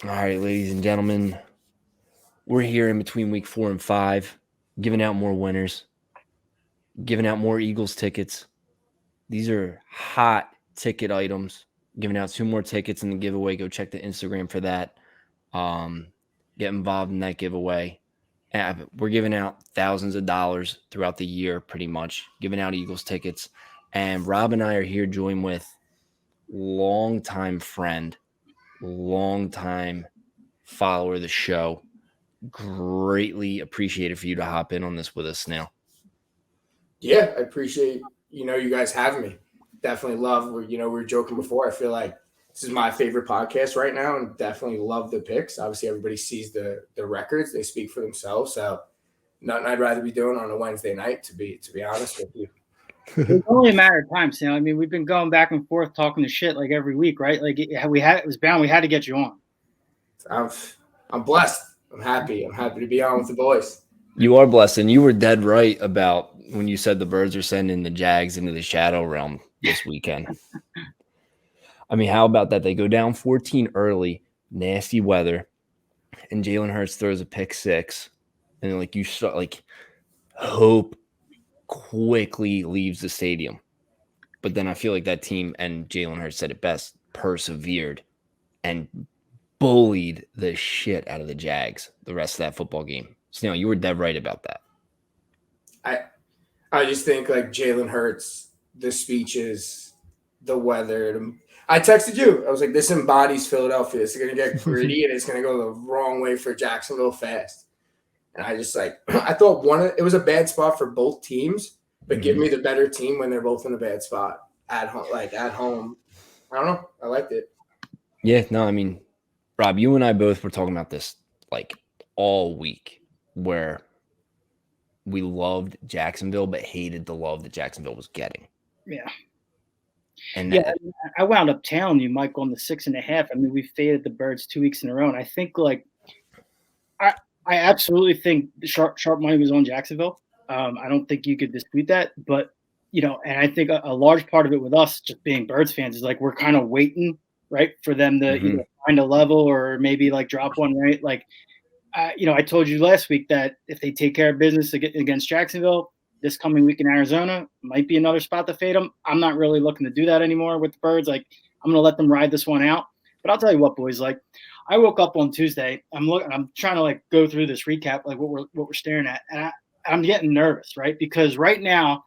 All right, ladies and gentlemen, we're here in between week 4 and 5, giving out more winners, giving out more Eagles tickets. These are hot ticket items. Giving out 2 more tickets in the giveaway. Go check the Instagram for that. Get involved in that giveaway. We're giving out thousands of dollars throughout the year, pretty much, giving out Eagles tickets. And Rob and I are here joined with longtime friend, longtime follower of the show. Greatly appreciated for you to hop in on this with us now. Yeah, I appreciate you guys having me. Definitely love. We were joking before. I feel like this is my favorite podcast right now, and definitely love the picks. Obviously, everybody sees the records; they speak for themselves. So, nothing I'd rather be doing on a Wednesday night. To be honest with you, it's only a matter of time, Sam. I mean, we've been going back and forth talking to shit like every week, right? Like it was bound. We had to get you on. I'm blessed. I'm happy. I'm happy to be on with the boys. You are blessed, and you were dead right about when you said the Birds are sending the Jags into the shadow realm this weekend. I mean, how about that? They go down 14 early, nasty weather, and Jalen Hurts throws a pick 6, and like you saw, like hope quickly leaves the stadium. But then I feel like that team, and Jalen Hurts said it best, persevered and bullied the shit out of the Jags the rest of that football game. So, you were dead right about that. I just think like Jalen Hurts, the speeches, the weather. I texted you. I was like, this embodies Philadelphia. It's going to get gritty and it's going to go the wrong way for Jacksonville fast. And I just I thought it was a bad spot for both teams, but give me the better team when they're both in a bad spot at home. At home, I don't know. I liked it. Yeah, no, I mean, Rob, you and I both were talking about this like all week, where we loved Jacksonville but hated the love that Jacksonville was getting. Yeah. And yeah, I wound up telling you, Mike, on the 6.5. I mean, we faded the Birds 2 weeks in a row, and I think I absolutely think the sharp money was on Jacksonville. I don't think you could dispute that, but and I think a large part of it with us just being Birds fans is like we're kind of waiting, right, for them to either find a level or maybe like drop one, right? Like, I told you last week that if they take care of business against Jacksonville this coming week in Arizona, might be another spot to fade them. I'm not really looking to do that anymore with the Birds. Like, I'm going to let them ride this one out. But I'll tell you what, boys, like, I woke up on Tuesday. I'm trying to like go through this recap, like what we're staring at, and I'm getting nervous, right? Because right now,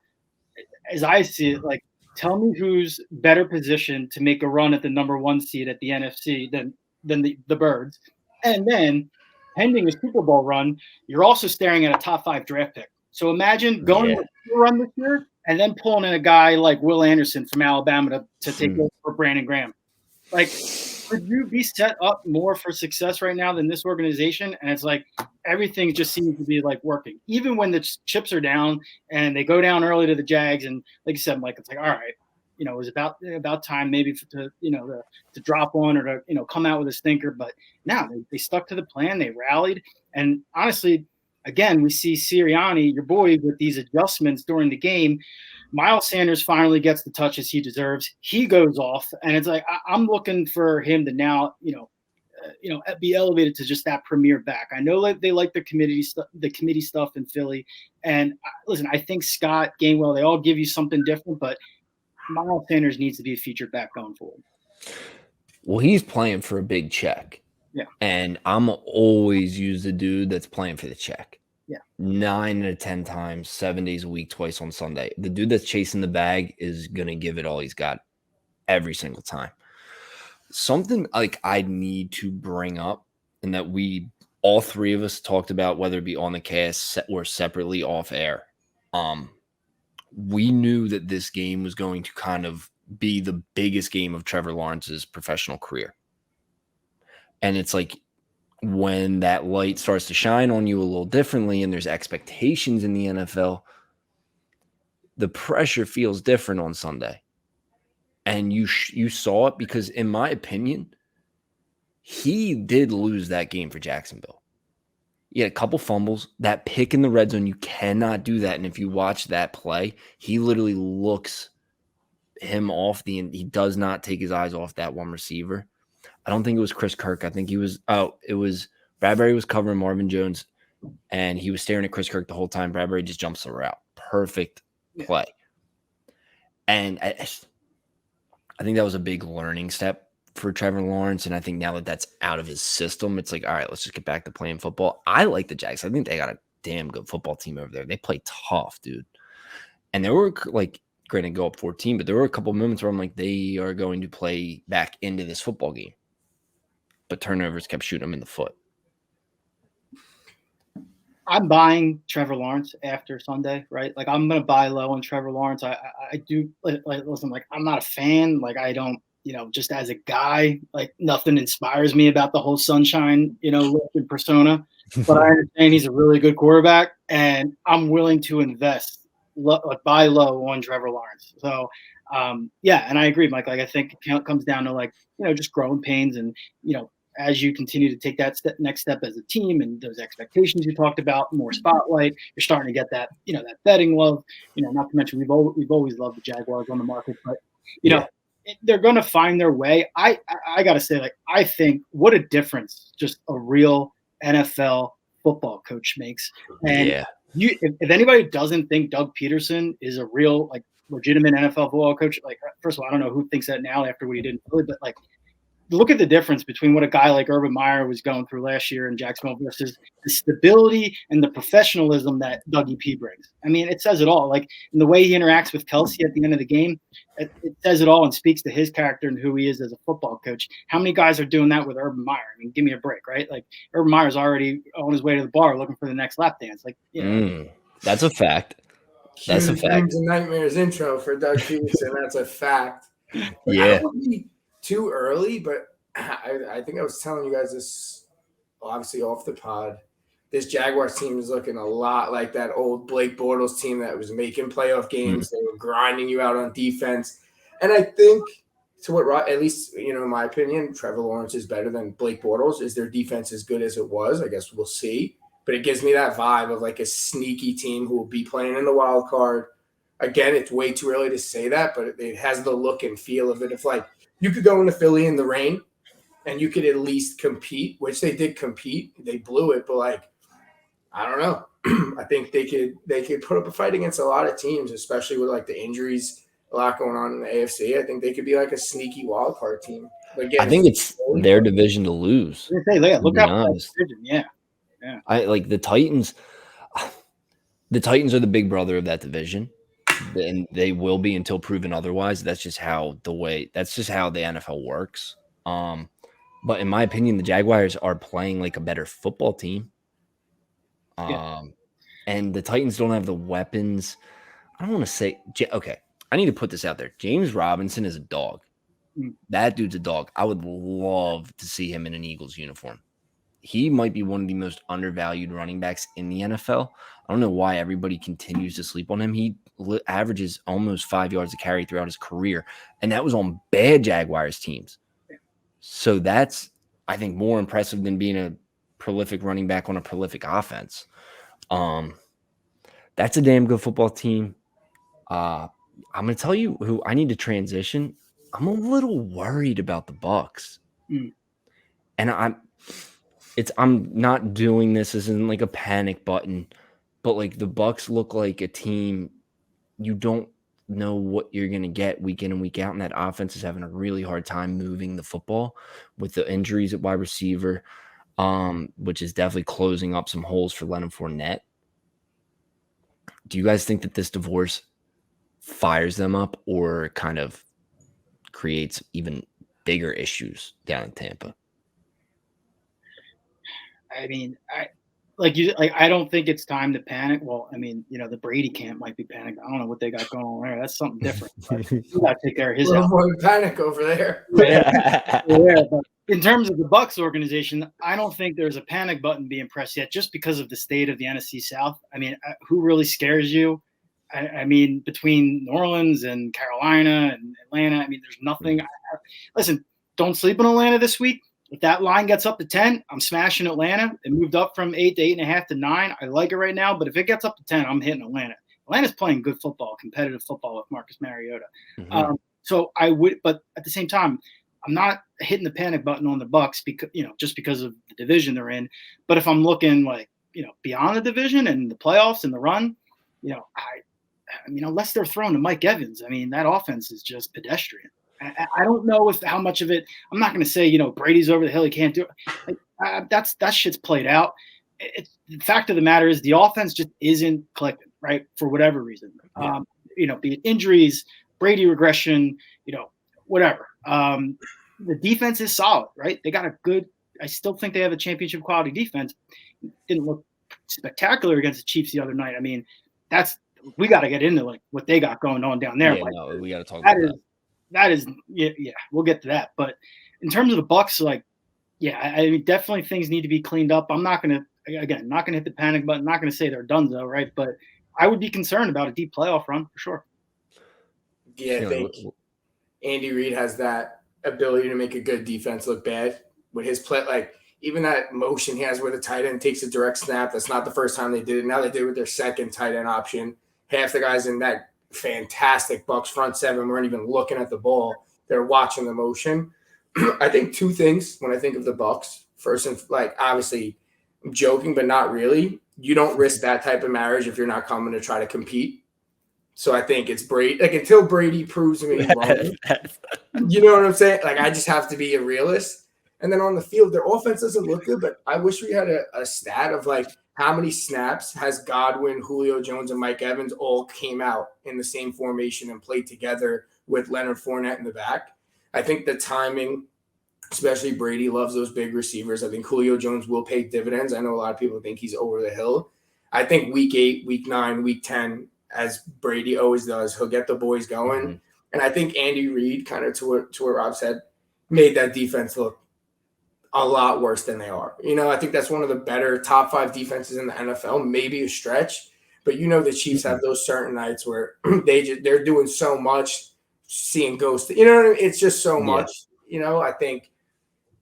as I see it, like, tell me who's better positioned to make a run at the number 1 seed at the NFC than the Birds, and then pending a Super Bowl run, you're also staring at a top 5 draft pick. So imagine going with a run this year and then pulling in a guy like Will Anderson from Alabama to take over for Brandon Graham. Like, could you be set up more for success right now than this organization? And it's like everything just seems to be like working, even when the chips are down and they go down early to the Jags. And like you said, Mike, it's like, all right, it was about time maybe to drop one or to come out with a stinker. But now they stuck to the plan. They rallied, and honestly, again, we see Sirianni, your boy, with these adjustments during the game. Miles Sanders finally gets the touches he deserves. He goes off, and it's like I'm looking for him to now, be elevated to just that premier back. I know they like the committee stuff in Philly, and listen, I think Scott, Gainwell, they all give you something different, but Miles Sanders needs to be a featured back going forward. Well, he's playing for a big check. Yeah. And I'm always use the dude that's playing for the check. Yeah. 9 out of 10 times, 7 days a week, twice on Sunday. The dude that's chasing the bag is going to give it all he's got every single time. Something like I need to bring up, and that we, all three of us, talked about, whether it be on the cast or separately off air. We knew that this game was going to kind of be the biggest game of Trevor Lawrence's professional career. And it's like when that light starts to shine on you a little differently and there's expectations in the NFL, the pressure feels different on Sunday. And you saw it because, in my opinion, he did lose that game for Jacksonville. He had a couple fumbles. That pick in the red zone, you cannot do that. And if you watch that play, he literally looks him off he does not take his eyes off that one receiver. I don't think it was Chris Kirk. I think it was Bradbury was covering Marvin Jones, and he was staring at Chris Kirk the whole time. Bradbury just jumps the route. Perfect play. And I think that was a big learning step for Trevor Lawrence. And I think now that that's out of his system, it's like, all right, let's just get back to playing football. I like the Jags. I think they got a damn good football team over there. They play tough, dude. And there were, like, granted, go up 14, but there were a couple moments where I'm like, they are going to play back into this football game. But turnovers kept shooting them in the foot. I'm buying Trevor Lawrence after Sunday, right? Like, I'm going to buy low on Trevor Lawrence. I do, like, listen, like, I'm not a fan. Like, I don't, just as a guy, like, nothing inspires me about the whole sunshine, look and persona. But I understand he's a really good quarterback, and I'm willing to invest, buy low on Trevor Lawrence. So, yeah, and I agree, Mike. Like, I think it comes down to, like, just growing pains and, as you continue to take that next step as a team and those expectations you talked about, more spotlight, you're starting to get that, that betting love, not to mention we've always loved the Jaguars on the market, but, they're going to find their way. I got to say, like, I think what a difference just a real NFL football coach makes. And if anybody doesn't think Doug Peterson is a real, like, legitimate NFL football coach, like, first of all, I don't know who thinks that now after what he did in Philly, but, like, look at the difference between what a guy like Urban Meyer was going through last year in Jacksonville versus the stability and the professionalism that Dougie P brings. I mean, it says it all. Like, in the way he interacts with Kelsey at the end of the game, it says it all and speaks to his character and who he is as a football coach. How many guys are doing that with Urban Meyer? I mean, give me a break, right? Like, Urban Meyer's already on his way to the bar looking for the next lap dance. Like, that's a fact. That's a fact. Dreams and Nightmares intro for Doug Peterson. That's a fact. But yeah. I would be too early, but I think I was telling you guys this, obviously off the pod. This Jaguars team is looking a lot like that old Blake Bortles team that was making playoff games. They were grinding you out on defense. And I think, to what, at least, in my opinion, Trevor Lawrence is better than Blake Bortles. Is their defense as good as it was? I guess we'll see. But it gives me that vibe of, like, a sneaky team who will be playing in the wild card. Again, it's way too early to say that, but it has the look and feel of it. If, like, you could go into Philly in the rain and you could at least compete, which they did compete. They blew it, but, like, I don't know. I think they could put up a fight against a lot of teams, especially with, like, the injuries, a lot going on in the AFC. I think they could be like a sneaky wild card team. Again, I think it's their division to lose. Hey, look out for that division. Yeah. I like the Titans. The Titans are the big brother of that division, and they will be until proven otherwise. That's just how the NFL works. But in my opinion, the Jaguars are playing like a better football team. And the Titans don't have the weapons. I don't want to say, okay, I need to put this out there. James Robinson is a dog. That dude's a dog. I would love to see him in an Eagles uniform. He might be one of the most undervalued running backs in the NFL. I don't know why everybody continues to sleep on him. He averages almost 5 yards a carry throughout his career, and that was on bad Jaguars teams. So that's, I think, more impressive than being a prolific running back on a prolific offense. That's a damn good football team. I'm going to tell you who I need to transition. I'm a little worried about the Bucs. And I'm not doing this as in like a panic button, but like the Bucs look like a team you don't know what you're going to get week in and week out, and that offense is having a really hard time moving the football with the injuries at wide receiver, which is definitely closing up some holes for Leonard Fournette. Do you guys think that this divorce fires them up or kind of creates even bigger issues down in Tampa? I mean, I don't think it's time to panic. Well, I mean, the Brady camp might be panicked. I don't know what they got going on there. That's something different. You got to take care of his health. More panic over there. Yeah, but in terms of the Bucs organization, I don't think there's a panic button being pressed yet, just because of the state of the NFC South. I mean, who really scares you? I mean, between New Orleans and Carolina and Atlanta, I mean, there's nothing. Listen, don't sleep on Atlanta this week. If that line gets up to 10, I'm smashing Atlanta. It moved up from 8 to 8.5 to 9. I like it right now, but if it gets up to 10, I'm hitting Atlanta. Atlanta's playing good football, competitive football with Marcus Mariota. So I would, but at the same time, I'm not hitting the panic button on the Bucks because just because of the division they're in. But if I'm looking beyond the division and the playoffs and the run, I mean, unless they're throwing to Mike Evans, I mean, that offense is just pedestrian. I don't know how much of it. I'm not going to say Brady's over the hill, he can't do it. That shit's played out. The fact of the matter is the offense just isn't clicking, right, for whatever reason. Yeah. Be it injuries, Brady regression, whatever. The defense is solid, right? They got I still think they have a championship quality defense. Didn't look spectacular against the Chiefs the other night. I mean, we got to get into what they got going on down there. Yeah, no, we got to talk about that. That is, we'll get to that. But in terms of the Bucks, I mean, definitely things need to be cleaned up. I'm not going to hit the panic button. Not going to say they're done though, right? But I would be concerned about a deep playoff run for sure. Yeah, I think Andy Reid has that ability to make a good defense look bad with his play. Even that motion he has where the tight end takes a direct snap. That's not the first time they did it. Now they did it with their second tight end option. Half the guys in that fantastic Bucks front seven weren't even looking at the ball. They're watching the motion. I think two things when I think of the Bucks. First, and obviously I'm joking, but not really. You don't risk that type of marriage if you're not coming to try to compete. So I think it's Brady. Until Brady proves me wrong, you know what I'm saying? I just have to be a realist. And then on the field, their offense doesn't look good, but I wish we had a stat of how many snaps has Godwin, Julio Jones, and Mike Evans all came out in the same formation and played together with Leonard Fournette in the back. I think the timing, especially Brady, loves those big receivers. I think Julio Jones will pay dividends. I know a lot of people think he's over the hill. I think week 8, week 9, week 10, as Brady always does, he'll get the boys going. Mm-hmm. And I think Andy Reid, kind of to what Rob said, made that defense look a lot worse than they are. I think that's one of the better top 5 defenses in the NFL, maybe a stretch. But the Chiefs have those certain nights where they're doing so much, seeing ghosts. You know what I mean? It's just so much. I think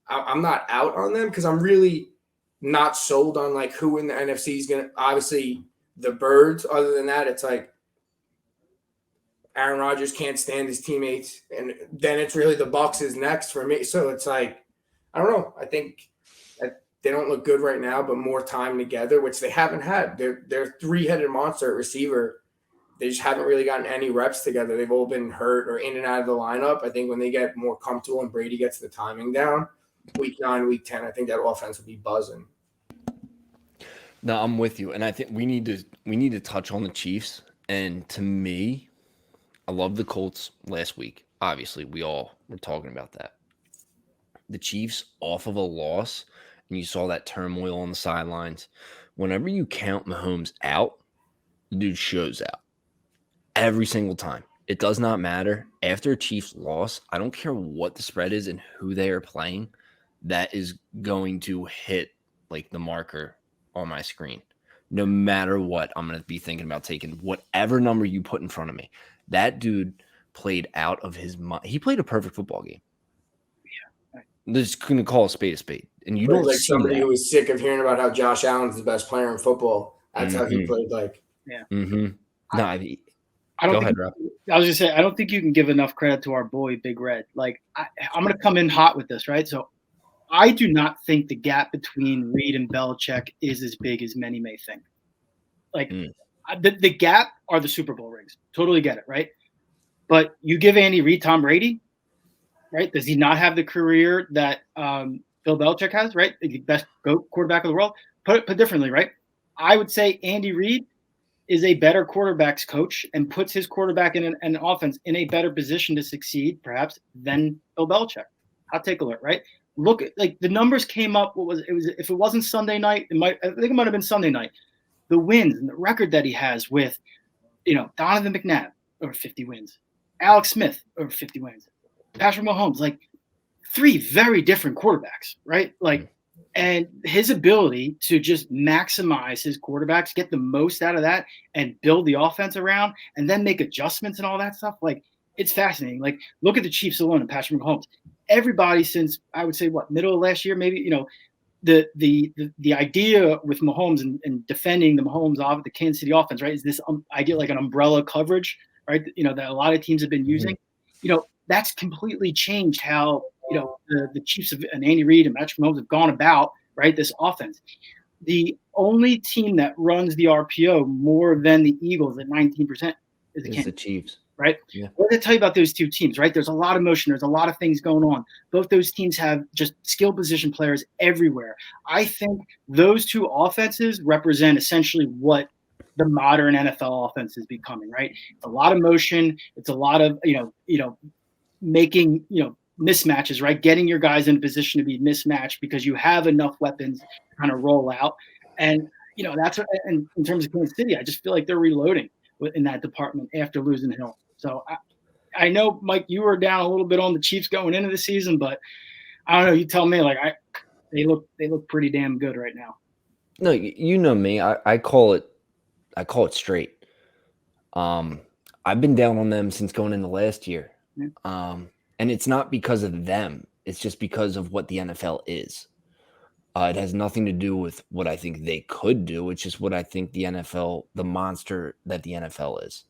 I'm not out on them because I'm really not sold on who in the NFC is going to – obviously the Birds. Other than that, it's Aaron Rodgers can't stand his teammates. And then it's really the Bucs is next for me. So it's I don't know. I think they don't look good right now, but more time together, which they haven't had. They're three-headed monster at receiver. They just haven't really gotten any reps together. They've all been hurt or in and out of the lineup. I think when they get more comfortable and Brady gets the timing down, week 9, week 10, I think that offense will be buzzing. No, I'm with you, and I think we need to touch on the Chiefs. And to me, I love the Colts last week. Obviously, we all were talking about that. The Chiefs off of a loss, and you saw that turmoil on the sidelines. Whenever you count Mahomes out, the dude shows out every single time. It does not matter. After a Chiefs loss, I don't care what the spread is and who they are playing, that is going to hit the marker on my screen. No matter what, I'm going to be thinking about taking whatever number you put in front of me. That dude played out of his mind. He played a perfect football game. Just couldn't call a spade, and you don't see somebody that. Who was sick of hearing about how Josh Allen's the best player in football. That's how he played. Yeah. Mm-hmm. No, I don't. Go ahead, Rob. I was just saying, I don't think you can give enough credit to our boy Big Red. I'm going to come in hot with this, right? So, I do not think the gap between Reid and Belichick is as big as many may think. The gap are the Super Bowl rings. Totally get it, right? But you give Andy Reid Tom Brady. Right? Does he not have the career that Bill Belichick has, right? The best GOAT quarterback of the world? Put differently, right? I would say Andy Reid is a better quarterbacks coach and puts his quarterback in an offense in a better position to succeed, perhaps, than Bill Belichick. Hot take alert, right? Look at the numbers came up. If it wasn't Sunday night, I think it might have been Sunday night. The wins and the record that he has with, Donovan McNabb over 50 wins, Alex Smith over 50 wins. Patrick Mahomes, 3 very different quarterbacks, right? And his ability to just maximize his quarterbacks, get the most out of that, and build the offense around, and then make adjustments and all that stuff. It's fascinating. Look at the Chiefs alone and Patrick Mahomes. Everybody since I would say middle of last year, maybe the idea with Mahomes and defending the Mahomes off the Kansas City offense, right? Is this idea an umbrella coverage, right? That a lot of teams have been using. That's completely changed how the Chiefs and Andy Reid and Patrick Mahomes have gone about, right, this offense. The only team that runs the RPO more than the Eagles at 19% is the Chiefs. Right? Yeah. What did I tell you about those two teams, right? There's a lot of motion. There's a lot of things going on. Both those teams have just skill position players everywhere. I think those two offenses represent essentially what the modern NFL offense is becoming, right? It's a lot of motion. It's a lot of, making, mismatches, right? Getting your guys in a position to be mismatched because you have enough weapons to kind of roll out. And, that's what, and in terms of Kansas City, I just feel like they're reloading in that department after losing Hill. So I know, Mike, you were down a little bit on the Chiefs going into the season, but I don't know. You tell me. They look pretty damn good right now. No, you know me. I call it straight. I've been down on them since going into last year, and it's not because of them. It's just because of what the NFL is. It has nothing to do with what I think they could do. It's just what I think the NFL, the monster that the NFL is.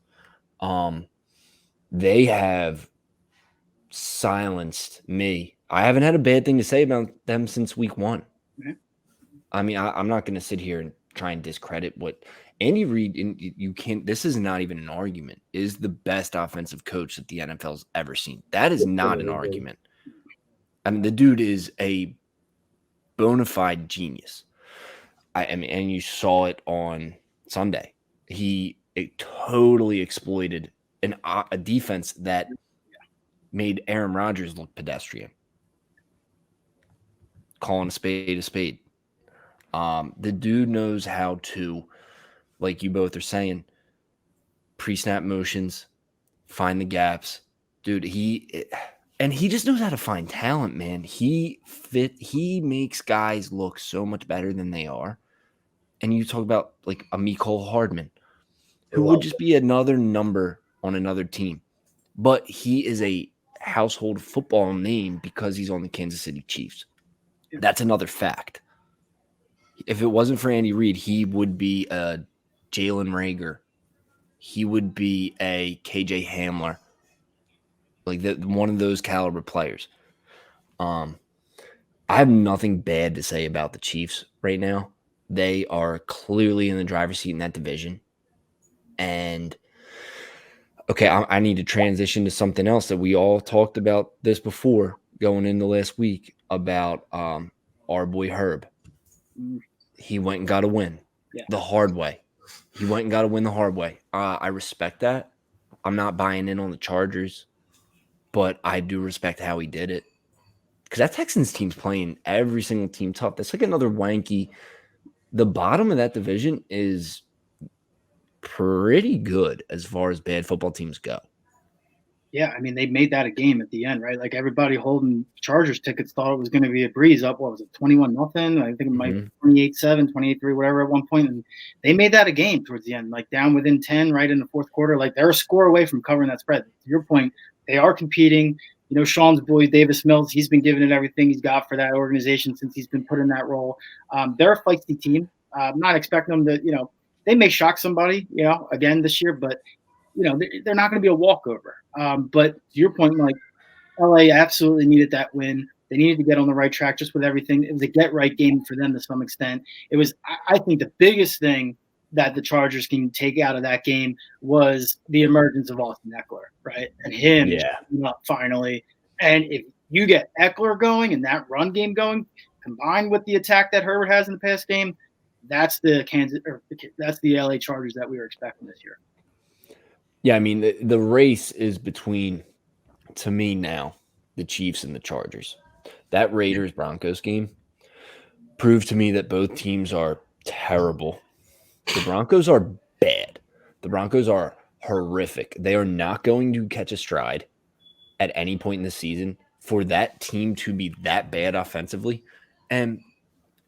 They have silenced me. I haven't had a bad thing to say about them since week 1. Mm-hmm. I mean, I'm not going to sit here and try and discredit what Andy Reid, you can't, this is not even an argument, is the best offensive coach that the NFL's ever seen. That is not an argument. I mean, the dude is a bona fide genius. I mean, and you saw it on Sunday. It totally exploited a defense that made Aaron Rodgers look pedestrian. Calling a spade a spade. The dude knows how to, like you both are saying, pre-snap motions, find the gaps. Dude, he just knows how to find talent, man. He makes guys look so much better than they are. And you talk about like a Mecole Hardman, who would just be another number on another team. But he is a household football name because he's on the Kansas City Chiefs. That's another fact. If it wasn't for Andy Reid, he would be a Jalen Reagor. He would be a KJ Hamler. Like one of those caliber players. I have nothing bad to say about the Chiefs right now. They are clearly in the driver's seat in that division. And okay, I need to transition to something else that we all talked about this before going into last week about our boy Herb. He went and got a win the hard way. He went and got a win the hard way. I respect that. I'm not buying in on the Chargers, but I do respect how he did it. Because that Texans team's playing every single team tough. That's like another wanky. The bottom of that division is pretty good as far as bad football teams go. Yeah, I mean, they made that a game at the end, right? Like everybody holding Chargers tickets thought it was going to be a breeze up. What was it, 21-0? I think it might be 28-7, 28-3, whatever at one point. And they made that a game towards the end, like down within 10 right in the fourth quarter. Like they're a score away from covering that spread. To your point, they are competing. Sean's boy, Davis Mills, he's been giving it everything he's got for that organization since he's been put in that role. They're a feisty team. I'm not expecting them to, they may shock somebody, again this year, but they're not going to be a walkover. But to your point, like LA absolutely needed that win. They needed to get on the right track just with everything. It was a get right game for them to some extent. It was, I think, the biggest thing that the Chargers can take out of that game was the emergence of Austin Eckler, right? And him up finally. And if you get Eckler going and that run game going, combined with the attack that Herbert has in the past game, that's the LA Chargers that we were expecting this year. Yeah, I mean, the race is between, to me now, the Chiefs and the Chargers. That Raiders-Broncos game proved to me that both teams are terrible. The Broncos are bad. The Broncos are horrific. They are not going to catch a stride at any point in the season for that team to be that bad offensively. And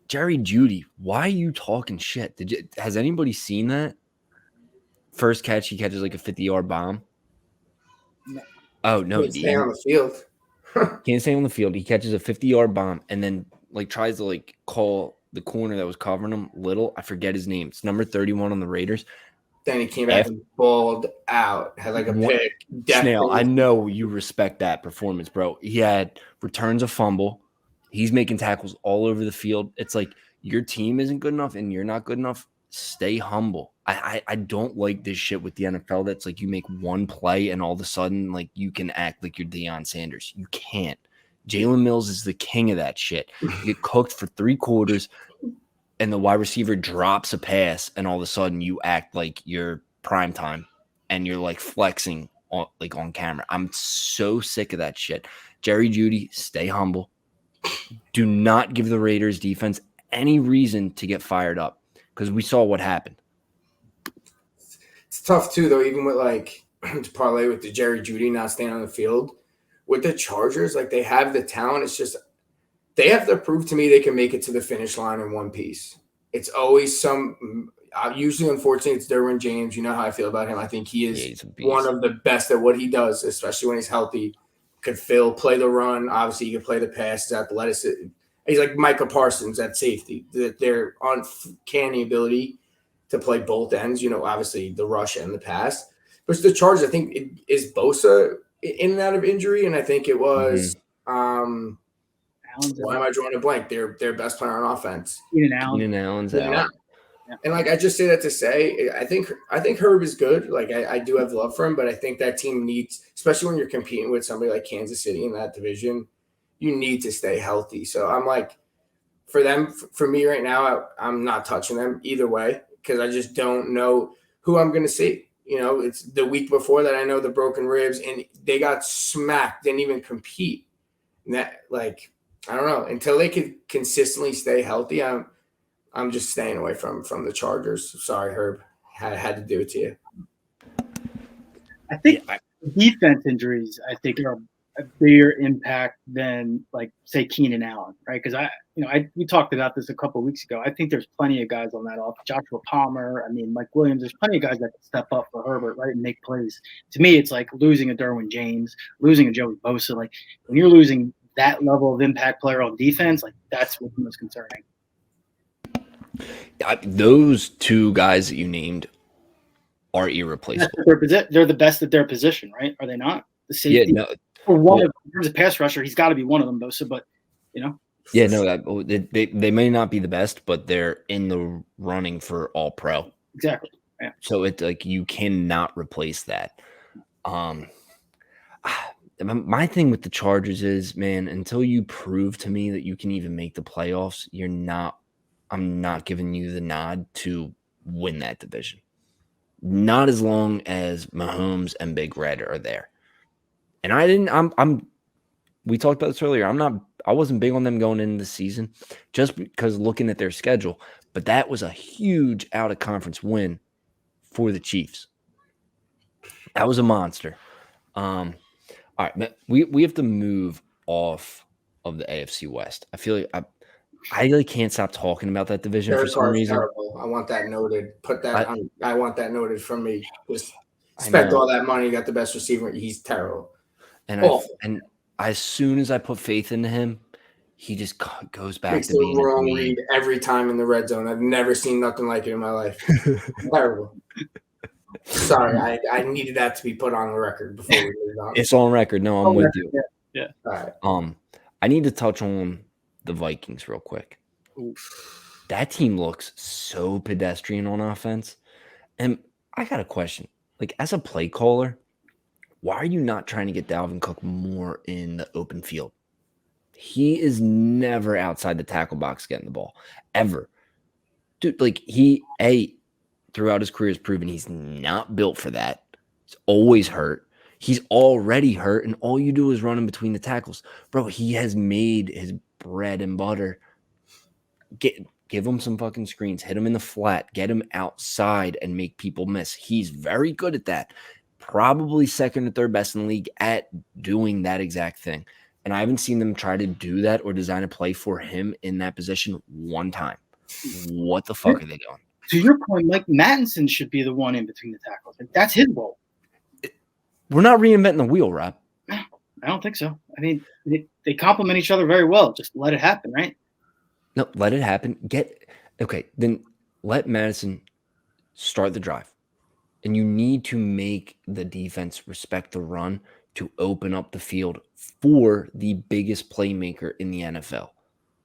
Jerry Jeudy, why are you talking shit? Has anybody seen that? First catch, he catches like a 50-yard bomb. No. Oh, no. Can't stay on the field. Can't stay on the field. He catches a 50-yard bomb and then like tries to like call the corner that was covering him little. I forget his name. It's number 31 on the Raiders. Then he came back and balled out, had like a pick. Snail, I know you respect that performance, bro. He had returns a fumble. He's making tackles all over the field. It's like your team isn't good enough and you're not good enough. Stay humble. I don't like this shit with the NFL. That's like you make one play and all of a sudden like you can act like you're Deion Sanders. You can't. Jalen Mills is the king of that shit. You get cooked for 3 quarters and the wide receiver drops a pass and all of a sudden you act like you're prime time and you're like flexing on camera. I'm so sick of that shit. Jerry Jeudy, stay humble. Do not give the Raiders defense any reason to get fired up because we saw what happened. It's tough too, though, even with like to parlay with the Jerry Jeudy not staying on the field. With the Chargers, like they have the talent. It's just they have to prove to me they can make it to the finish line in one piece. It's always usually, unfortunately, it's Derwin James. You know how I feel about him. I think he is one of the best at what he does, especially when he's healthy. Could play the run. Obviously, he can play the pass. His athleticism. He's like Micah Parsons at safety. Their uncanny ability to play both ends. Obviously the rush and the pass. But the Chargers, I think, it is Bosa in and out of injury, and I think it was. Why am I drawing a blank? Their best player on offense. Keenan Allen's out. Yeah. And like I just say that to say, I think Herb is good. Like I do have love for him, but I think that team needs, especially when you're competing with somebody like Kansas City in that division, you need to stay healthy. So I'm like, for me right now, I'm not touching them either way because I just don't know who I'm going to see. It's the week before that I know the broken ribs and they got smacked, didn't even compete. And that, like, I don't know, until they could consistently stay healthy, I'm just staying away from the Chargers. Sorry, Herb. I had to do it to you. I think defense injuries, I think, are a bigger impact than, like, say, Keenan Allen, right? Because we talked about this a couple of weeks ago. I think there's plenty of guys on that off. Joshua Palmer, Mike Williams. There's plenty of guys that can step up for Herbert, right, and make plays. To me, it's like losing a Derwin James, losing a Joey Bosa. Like when you're losing that level of impact player on defense, like that's what's most concerning. Those 2 guys that you named are irreplaceable. They're the best at their position, right? Are they not? The safety. Yeah, no. For one of them, as a pass rusher, he's got to be one of them, Bosa. But Yeah, no. They may not be the best, but they're in the running for All Pro. Exactly. Yeah. So it's like you cannot replace that. My thing with the Chargers is, man, until you prove to me that you can even make the playoffs, I'm not giving you the nod to win that division. Not as long as Mahomes and Big Red are there. And we talked about this earlier. I wasn't big on them going into the season just because looking at their schedule, but that was a huge out of conference win for the Chiefs. That was a monster. All right, we have to move off of the AFC West. I feel like I really can't stop talking about that division for some reason. Terrible. I want that noted. I want that noted from me. Just spent all that money, got the best receiver. He's terrible. And as soon as I put faith into him, he just goes back Makes to being the wrong read every time in the red zone. I've never seen nothing like it in my life. Terrible. Sorry, I needed that to be put on the record before we moved on. It's on record. No, I'm with you. Yeah. All right. I need to touch on the Vikings real quick. Oof. That team looks so pedestrian on offense. And I got a question. Like, as a play caller, why are you not trying to get Dalvin Cook more in the open field? He is never outside the tackle box getting the ball, ever. Dude, like, throughout his career has proven he's not built for that. He's always hurt. He's already hurt, and all you do is run in between the tackles. Bro, he has made his bread and butter. Give him some fucking screens. Hit him in the flat. Get him outside and make people miss. He's very good at that. Probably second or third best in the league at doing that exact thing. And I haven't seen them try to do that or design a play for him in that position one time. What the fuck are they doing? To your point, Mike Mattinson should be the one in between the tackles. That's his role. We're not reinventing the wheel, Rob. No, I don't think so. I mean, they complement each other very well. Just let it happen, right? No, let it happen. Then let Madison start the drive. And you need to make the defense respect the run to open up the field for the biggest playmaker in the NFL.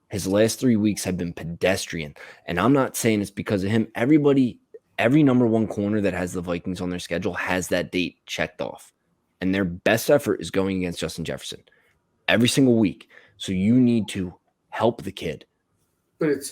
His last 3 weeks have been pedestrian. And I'm not saying it's because of him. Every number one corner that has the Vikings on their schedule has that date checked off. And their best effort is going against Justin Jefferson every single week. So you need to help the kid. But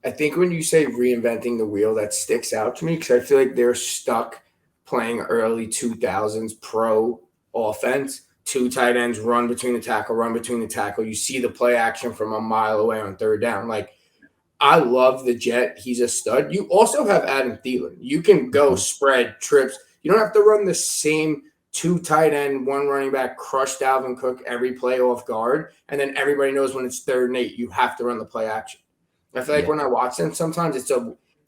I think when you say reinventing the wheel, that sticks out to me because I feel like they're stuck playing early 2000s pro offense. 2 tight ends, run between the tackle. You see the play action from a mile away on third down. Like, I love the Jet. He's a stud. You also have Adam Thielen. You can go spread trips. You don't have to run the same 2 tight end, 1 running back, crush Dalvin Cook every play off guard. And then everybody knows when it's 3rd and 8, you have to run the play action. I feel like when I watch them, sometimes it's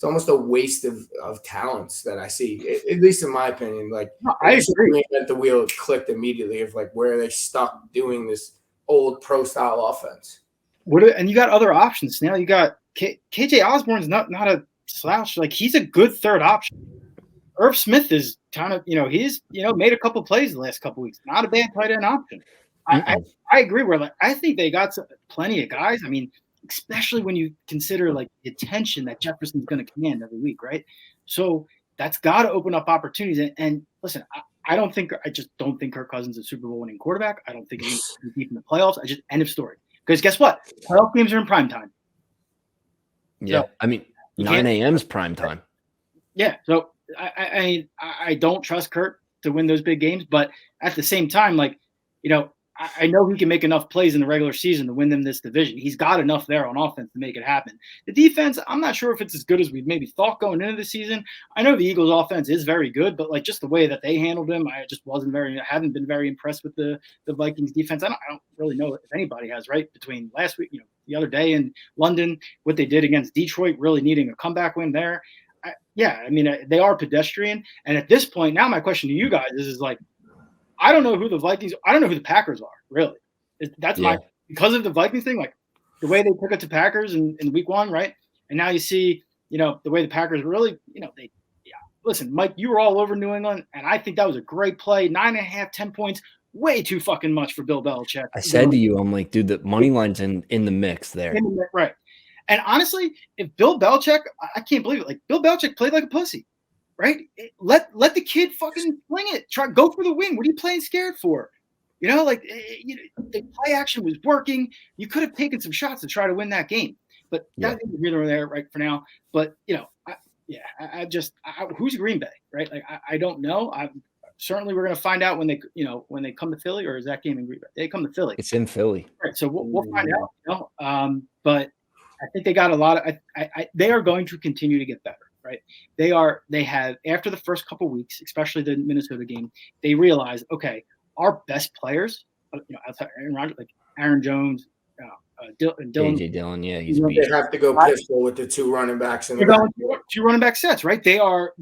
almost a waste of talents that I see, at least in my opinion. Like, I agree. Reinvent the wheel clicked immediately of like where are they stuck doing this old pro style offense. And you got other options now. You got KJ Osborne's not a slouch. Like, he's a good 3rd option. Irv Smith is kind of, he's made a couple plays the last couple weeks. Not a bad tight end option. I agree. I think they got plenty of guys. I mean, especially when you consider like the attention that Jefferson's going to command every week, right? So that's got to open up opportunities. And listen, I just don't think Kirk Cousins is a Super Bowl winning quarterback. I don't think he's going to deep in the playoffs. End of story. Because guess what? Playoff games are in prime time. Yeah, so, I mean, 9 a.m. is prime time. Yeah, so I don't trust Kirk to win those big games, but at the same time, like, I know he can make enough plays in the regular season to win them this division. He's got enough there on offense to make it happen. The defense, I'm not sure if it's as good as we maybe thought going into the season. I know the Eagles' offense is very good, but like just the way that they handled him, I just haven't been very impressed with the Vikings defense. I don't really know if anybody has, right? Between last week, the other day in London, what they did against Detroit, really needing a comeback win there. They are pedestrian. And at this point, now my question to you guys is like, I don't know who the Packers are, really. That's because of the Vikings thing, like the way they took it to Packers in week 1, right? And now you see, the way the Packers really, listen, Mike, you were all over New England, and I think that was a great play. 9.5, 10 points, way too fucking much for Bill Belichick. I said to you, I'm like, dude, the money line's in the mix there. Right. And honestly, if Bill Belichick, I can't believe it. Like, Bill Belichick played like a pussy. Right? Let the kid fucking fling it. Go for the win. What are you playing scared for? The play action was working. You could have taken some shots to try to win that game. But that's neither here there right for now. But who's Green Bay, right? Like I don't know. Certainly we're gonna find out when they come to Philly, or is that game in Green Bay? They come to Philly. It's in Philly. Right. So we'll find out. But I think they got a lot of. They are going to continue to get better. Right. They have, after the first couple of weeks, especially the Minnesota game, they realized, okay, our best players, outside Aaron Rodgers, like Aaron Jones, Dylan. AJ Dillon, yeah, he's they have to go pistol with the 2 running backs. They're going 2 running back sets, right? They're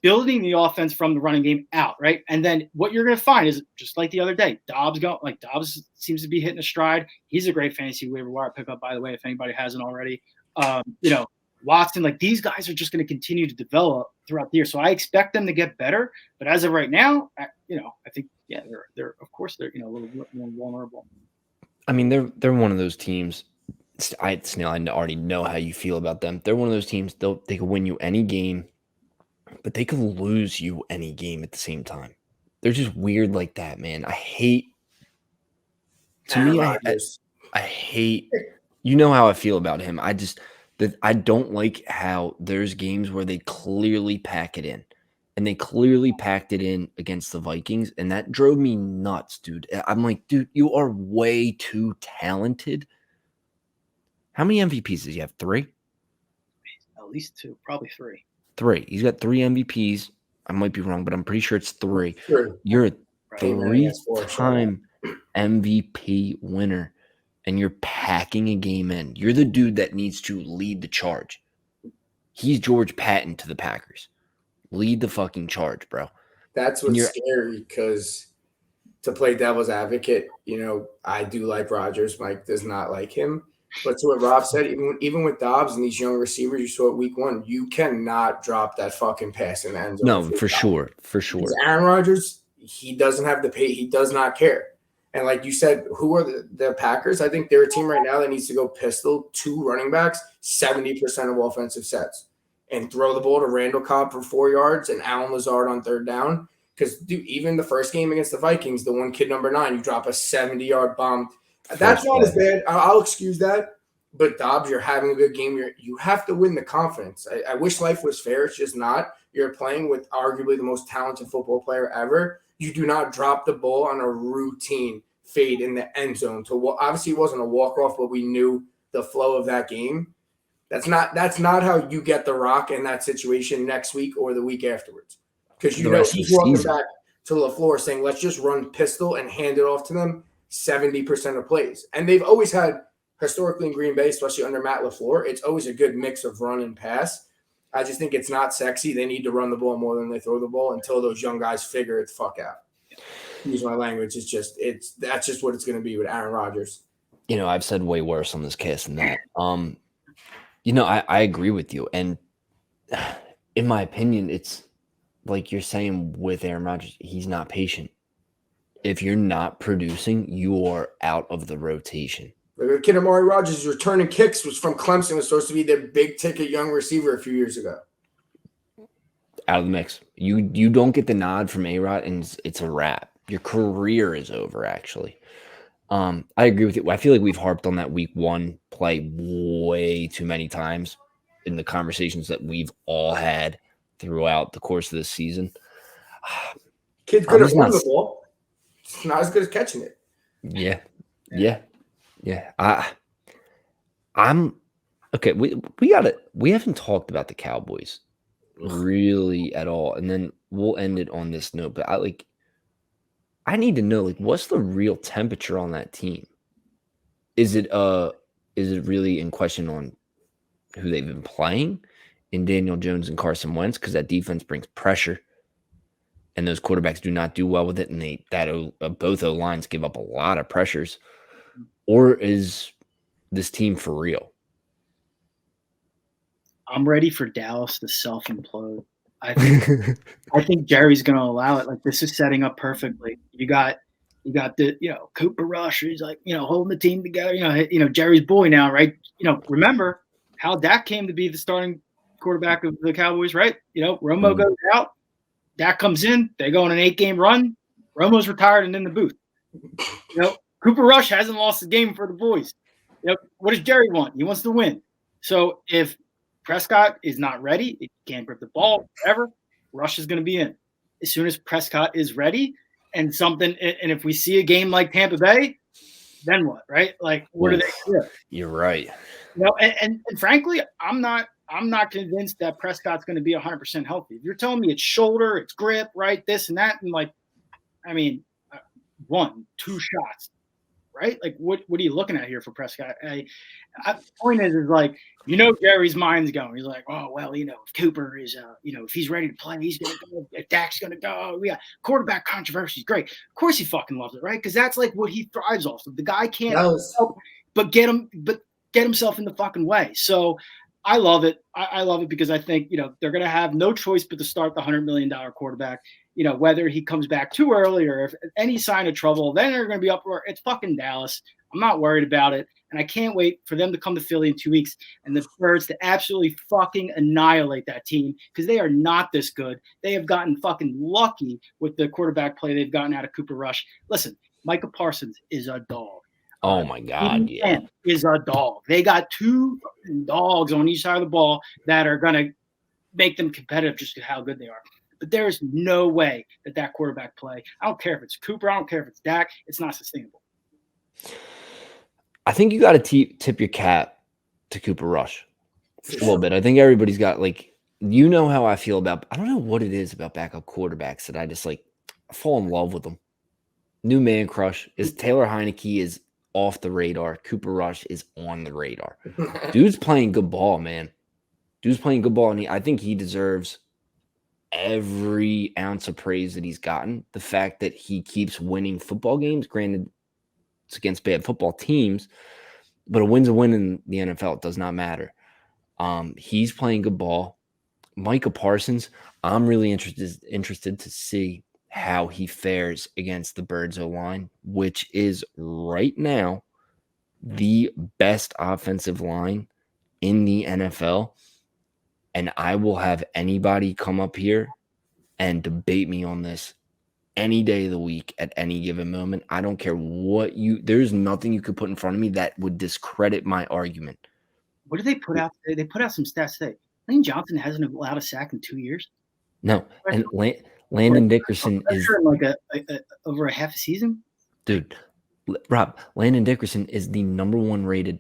building the offense from the running game out, right? And then what you're going to find is just like the other day, Dobbs seems to be hitting a stride. He's a great fantasy waiver wire pickup, by the way, if anybody hasn't already. Watson, like these guys are just going to continue to develop throughout the year. So I expect them to get better. But as of right now, I think, they're of course they're, a little bit more vulnerable. I mean, they're one of those teams. Snail, I already know how you feel about them. They're one of those teams, they could win you any game, but they could lose you any game at the same time. They're just weird like that, man. I hate you know how I feel about him. I don't like how there's games where they clearly pack it in, and they clearly packed it in against the Vikings, and that drove me nuts, dude. I'm like, dude, you are way too talented. How many MVPs does he have? 3? At least 2, probably 3. 3. He's got 3 MVPs. I might be wrong, but I'm pretty sure it's 3. Sure. You're a 3-time MVP winner. And you're packing a game in. You're the dude that needs to lead the charge. He's George Patton to the Packers. Lead the fucking charge, bro. That's what's scary, because to play devil's advocate, I do like Rodgers. Mike does not like him. But to what Rob said, even with Dobbs and these young receivers you saw at week 1, you cannot drop that fucking pass in the end zone. No, for sure. For sure. Because Aaron Rodgers, he doesn't have the pay. He does not care. And like you said, who are the Packers? I think they're a team right now that needs to go pistol 2 running backs, 70% of offensive sets, and throw the ball to Randall Cobb for 4 yards and Allen Lazard on 3rd down. Because even the first game against the Vikings, the one kid number 9, you drop a 70-yard bomb. That's not as bad. I'll excuse that. But Dobbs, you're having a good game. You have to win the confidence. I wish life was fair. It's just not. You're playing with arguably the most talented football player ever. You do not drop the ball on a routine fade in the end zone. Obviously, it wasn't a walk-off, but we knew the flow of that game. That's not how you get the rock in that situation next week or the week afterwards. Because you know he's walking back to LaFleur saying, let's just run pistol and hand it off to them 70% of plays. And they've always had, historically in Green Bay, especially under Matt LaFleur, it's always a good mix of run and pass. I just think it's not sexy. They need to run the ball more than they throw the ball until those young guys figure it the fuck out. Use my language. That's just what it's going to be with Aaron Rodgers. You know, I've said way worse on this cast than that. You know, I agree with you. And in my opinion, it's like you're saying with Aaron Rodgers, he's not patient. If you're not producing, you are out of the rotation. The kid Amari Rodgers returning kicks was from Clemson, was supposed to be their big ticket young receiver a few years ago. Out of the mix. You don't get the nod from A-Rod, and it's a wrap. Your career is over, actually. I agree with you. I feel like we've harped on that week 1 play way too many times in the conversations that we've all had throughout the course of this season. Kid could have won the ball. It's not as good as catching it. Yeah. I'm okay. We haven't talked about the Cowboys really at all, and then we'll end it on this note. But I need to know, what's the real temperature on that team? Is it really in question on who they've been playing in Daniel Jones and Carson Wentz? Because that defense brings pressure, and those quarterbacks do not do well with it, and both O-lines give up a lot of pressures. Or is this team for real? I'm ready for Dallas to self-implode. I think Jerry's going to allow it. This is setting up perfectly. You got the Cooper Rush. He's holding the team together. Jerry's boy now, right? Remember how Dak came to be the starting quarterback of the Cowboys, right? Romo goes out, Dak comes in. They go on an 8-game run. Romo's retired and in the booth. Cooper Rush hasn't lost a game for the boys. What does Jerry want? He wants to win. So if Prescott is not ready, he can't grip the ball, whatever, Rush is going to be in. As soon as Prescott is ready and if we see a game like Tampa Bay, then what, right? What do they do? You're right. And frankly, I'm not convinced that Prescott's going to be 100% healthy. If you're telling me it's shoulder, it's grip, right, this and that, and 1, 2 shots, right? What are you looking at here for Prescott? The point is Jerry's mind's going. He's like, oh, well, if Cooper is, if he's ready to play, he's going to go. If Dak's going to go, we got quarterback controversy. Great. Of course he fucking loves it, right? Because that's what he thrives off of. The guy can't help but get himself in the fucking way. So I love it. I love it because I think, they're going to have no choice but to start the $100 million quarterback. Whether he comes back too early or if any sign of trouble, then they're going to be up. It's fucking Dallas. I'm not worried about it. And I can't wait for them to come to Philly in 2 weeks and the Birds to absolutely fucking annihilate that team because they are not this good. They have gotten fucking lucky with the quarterback play they've gotten out of Cooper Rush. Listen, Micah Parsons is a dog. Oh, my God, yeah. Is a dog. They got 2 dogs on each side of the ball that are going to make them competitive just because how good they are. But there's no way that quarterback play, I don't care if it's Cooper, I don't care if it's Dak, it's not sustainable. I think you got to tip your cap to Cooper Rush a little bit. I think everybody's got how I feel about, I don't know what it is about backup quarterbacks that I just fall in love with them. New man crush is Taylor Heineke is off the radar. Cooper Rush is on the radar. Dude's playing good ball, man. And I think he deserves every ounce of praise that he's gotten. The fact that he keeps winning football games, granted it's against bad football teams, But a win's a win in the NFL. It does not matter. He's playing good ball. Micah Parsons, I'm really interested to see how he fares against the Birds O-line, which is right now the best offensive line in the NFL. And I will have anybody come up here and debate me on this any day of the week at any given moment. I don't care there's nothing you could put in front of me that would discredit my argument. What did they put out? They put out some stats today. Lane Johnson hasn't allowed a sack in 2 years. No, and Landon Dickerson is like over a half a season. Dude, Rob, Landon Dickerson is the number 1 rated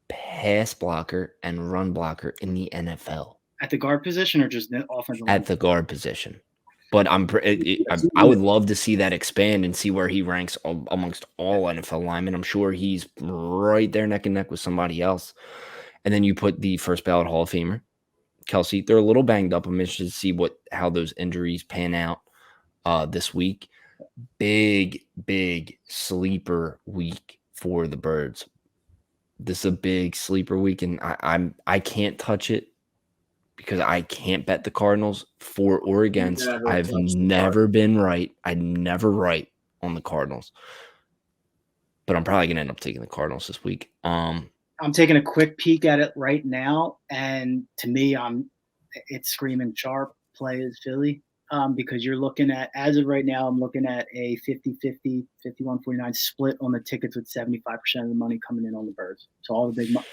pass blocker and run blocker in the NFL. At the guard position or just the offensive? At the guard position. But I would love to see that expand and see where he ranks amongst all NFL linemen. I'm sure he's right there neck and neck with somebody else. And then you put the first ballot Hall of Famer, Kelsey. They're a little banged up. I'm interested to see how those injuries pan out this week. Big sleeper week for the Birds. This is a big sleeper week, and I can't touch it because I can't bet the Cardinals for or against. I've never been right. I'm never right on the Cardinals, but I'm probably gonna end up taking the Cardinals this week. I'm taking a quick peek at it right now, and to me, it's screaming sharp play is Philly. Because you're looking at, as of right now, I'm looking at a 50-50, 51-49 split on the tickets with 75% of the money coming in on the Birds. So all the big money.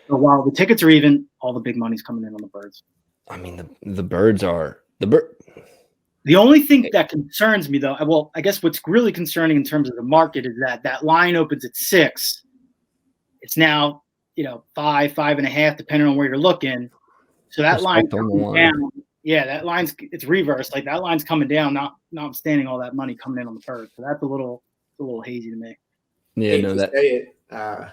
So while the tickets are even, all the big money's coming in on the Birds. I mean, the Birds are the only thing that concerns me, though, well, I guess what's really concerning in terms of the market is that line opens at 6. It's now, 5, 5.5, depending on where you're looking. So that line comes down. Yeah, that it's reversed. Like that line's coming down, notwithstanding all that money coming in on the Birds. So that's a little hazy to me. Yeah, no, that say it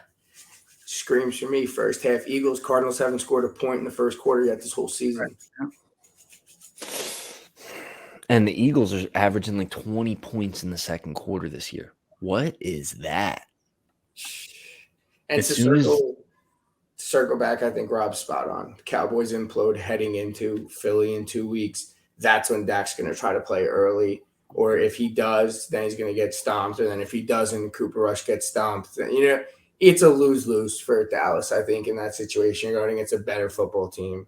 screams for me. First half, Eagles, Cardinals haven't scored a point in the first quarter yet this whole season. Right. And the Eagles are averaging like 20 points in the second quarter this year. What is that? And circle back, I think Rob's spot on. Cowboys implode heading into Philly in 2 weeks. That's when Dak's going to try to play early. Or if he does, then he's going to get stomped. And then if he doesn't, Cooper Rush gets stomped. It's a lose-lose for Dallas, I think, in that situation. You're going against a better football team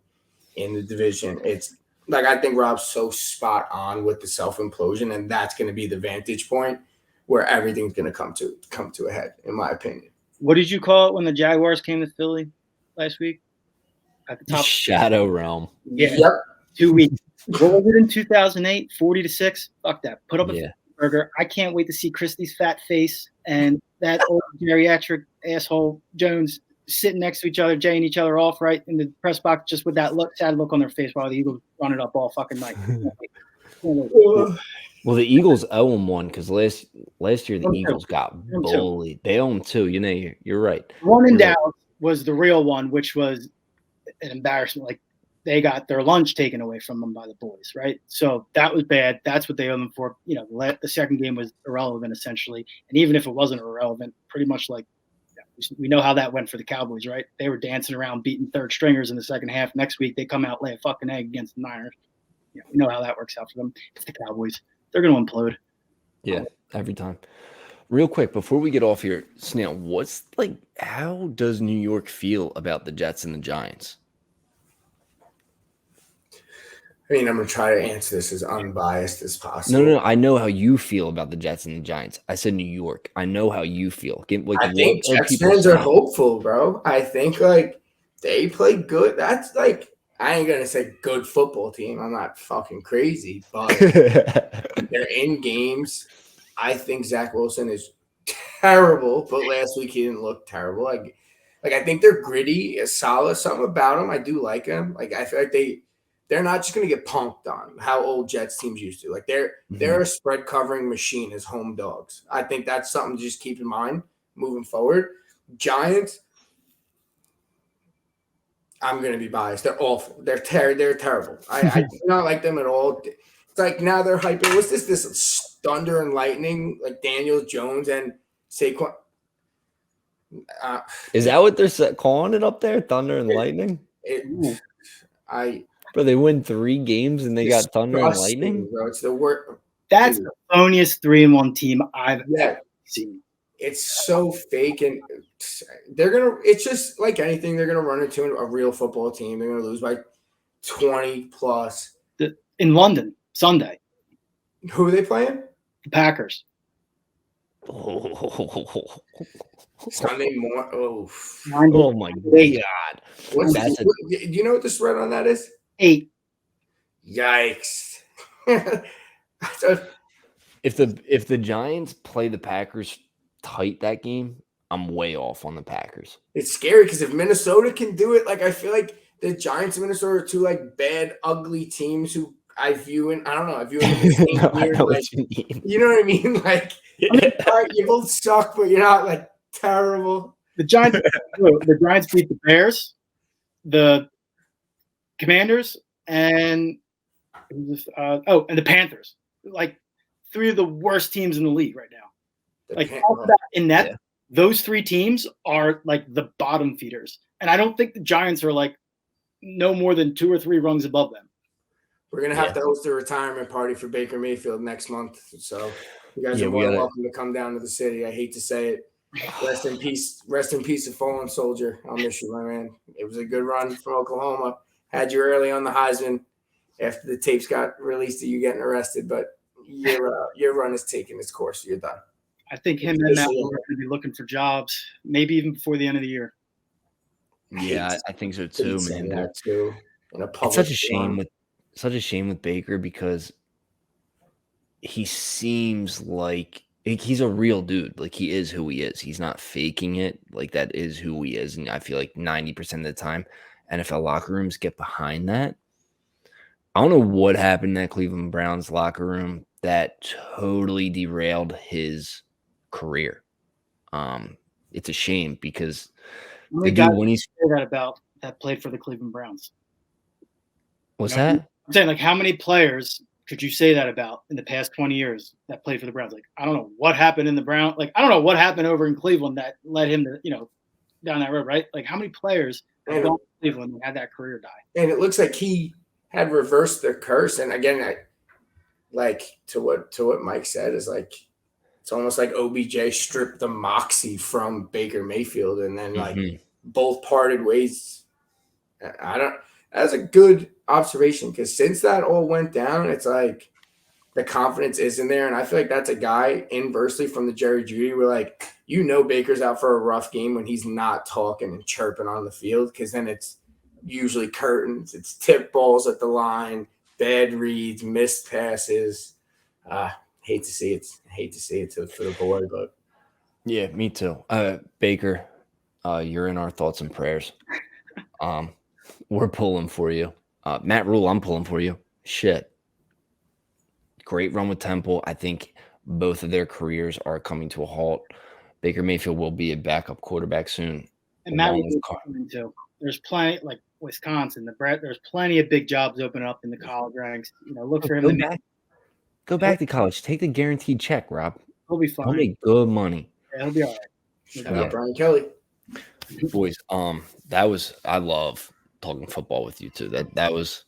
in the division. It's like I think Rob's so spot on with the self-implosion, and that's going to be the vantage point where everything's going to come to a head, in my opinion. What did you call it when the Jaguars came to Philly last week? At the top, Shadow Realm. Yeah, yep. 2 weeks. What was it in 2008? 40-6. Fuck that. Put up a burger. I can't wait to see Christie's fat face and that old geriatric asshole Jones sitting next to each other, jaying each other off right in the press box, just with that sad look on their face while the Eagles run it up all fucking night. Well, the Eagles owe them one because last year the Eagles got bullied. They owe them 2. You're right. One in Dallas was the real one, which was an embarrassment. Like they got their lunch taken away from them by the boys, right? So that was bad. That's what they owe them for. The second game was irrelevant essentially, and even if it wasn't irrelevant, pretty much like we know how that went for the Cowboys, right? They were dancing around, beating third stringers in the second half. Next week they come out, lay a fucking egg against the Niners. We know how that works out for them. It's the Cowboys. They're going to implode. Yeah, every time. Real quick, before we get off here, Snail, how does New York feel about the Jets and the Giants? I mean, I'm going to try to answer this as unbiased as possible. No. I know how you feel about the Jets and the Giants. I said New York. I know how you feel. I think Jets fans are hopeful, bro. I think, they play good. That's, I ain't going to say good football team. I'm not fucking crazy, but they're in games. I think Zach Wilson is terrible, but last week he didn't look terrible. I think they're gritty, is solid. Something about them, I do like them. I feel like they're not just going to get punked on how old Jets teams used to. They're a spread covering machine as home dogs. I think that's something to just keep in mind moving forward. Giants, I'm going to be biased. They're awful. They're terrible. I do not like them at all. It's like now they're hyping. What's this thunder and lightning, like Daniel Jones and Saquon? Is that what they're calling it up there? Thunder and lightning? Bro, they win 3 games and they got thunder and lightning? Bro. It's the worst. That's the phoniest 3-1 team I've ever seen. It's so fake, and it's just like anything, they're gonna run into a real football team. They're gonna lose by 20 plus. In London, Sunday. Who are they playing? The Packers. Sunday morning. Oh my God. Do you know what the spread on that is? 8. Yikes. If the Giants play the Packers tight that game, I'm way off on the Packers. It's scary because if Minnesota can do it, like I feel like the Giants and Minnesota are two like bad, ugly teams who I view in. I don't know. I view in the same weird, like, you know what I mean? Like you both suck, but you're not like terrible. The Giants beat the Bears, the Commanders, and the Panthers. Like 3 of the worst teams in the league right now. Those 3 teams are like the bottom feeders, and I don't think the Giants are like no more than 2 or 3 rungs above them. We're gonna have to host a retirement party for Baker Mayfield next month, so you guys are welcome to come down to the city. I hate to say it. Rest in peace, a fallen soldier. I'll miss you, my man. It was a good run from Oklahoma. Had you early on the Heisman after the tapes got released of you getting arrested, but your run is taking its course. You're done. I think him and Matt are going to be looking for jobs, maybe even before the end of the year. Yeah, I think so too, man. It's such a shame with Baker because he seems like he's a real dude. Like he is who he is. He's not faking it. Like that is who he is. And I feel like 90% of the time, NFL locker rooms get behind that. I don't know what happened in that Cleveland Browns locker room that totally derailed his career. It's a shame because the dude when he's that played for the Cleveland Browns. What's that? I'm saying, like, how many players could you say that about in the past 20 years that played for the Browns? Like, I don't know what happened in the Browns. Like, I don't know what happened over in Cleveland that led him to, down that road, right? Like, how many players have gone to Cleveland and had that career die? And it looks like he had reversed the curse. And again, to what Mike said is like, it's almost like OBJ stripped the moxie from Baker Mayfield, and then both parted ways. That's a good observation because since that all went down, it's like the confidence isn't there. And I feel like that's a guy inversely from the Jerry Jeudy where like, Baker's out for a rough game when he's not talking and chirping on the field because then it's usually curtains, it's tip balls at the line, bad reads, missed passes. Hate to see it for the boy, but yeah, me too. Baker, you're in our thoughts and prayers. We're pulling for you. Matt Rule, I'm pulling for you. Shit. Great run with Temple. I think both of their careers are coming to a halt. Baker Mayfield will be a backup quarterback soon. And Matt Rule coming too. There's plenty, like Wisconsin, there's plenty of big jobs open up in the college ranks. Look for him. Go back to college. Take the guaranteed check, Rob. He'll be fine. He'll make good money. Yeah, he'll be all right. Shout out Brian Kelly. Boys, I love talking football with you too. That was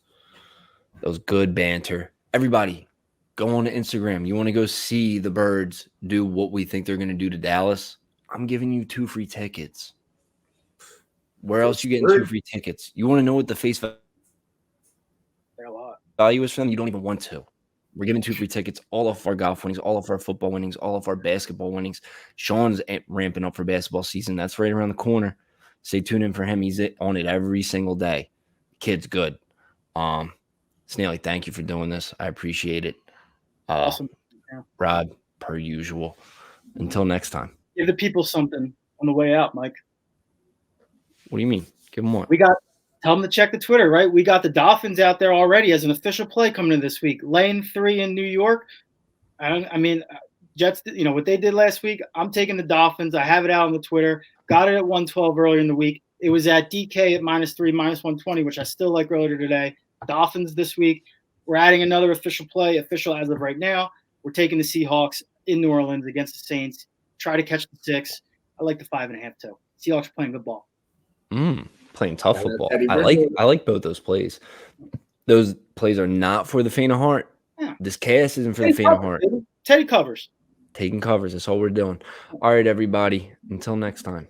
good banter. Everybody, go on to Instagram. You want to go see the Birds do what we think they're going to do to Dallas? I'm giving you 2 free tickets. Where else you getting 2 free tickets? You want to know what the face value is for them? You don't even want to. We're giving 2 free tickets. All of our golf winnings, all of our football winnings, all of our basketball winnings. Sean's ramping up for basketball season. That's right around the corner. Stay tuned in for him. He's on it every single day. Kid's good. Snaily, thank you for doing this. I appreciate it. Awesome. Yeah. Rod, per usual. Until next time. Give the people something on the way out, Mike. What do you mean? Give them more. Tell them to check the Twitter, right? We got the Dolphins out there already as an official play coming in this week. Lane 3 in New York. I mean, Jets, what they did last week, I'm taking the Dolphins. I have it out on the Twitter. Got it at 112 earlier in the week. It was at DK at -3, -120, which I still like earlier today. Dolphins this week. We're adding another official play, official as of right now. We're taking the Seahawks in New Orleans against the Saints. Try to catch the 6. I like the 5.5 too. Seahawks are playing good ball. Playing tough Yeah, football. Teddy I Bridgewater. like both those plays. Those plays are not for the faint of heart. Yeah. This cast isn't for the faint of heart. Teddy covers. Taking covers. That's all we're doing. All right, everybody. Until next time.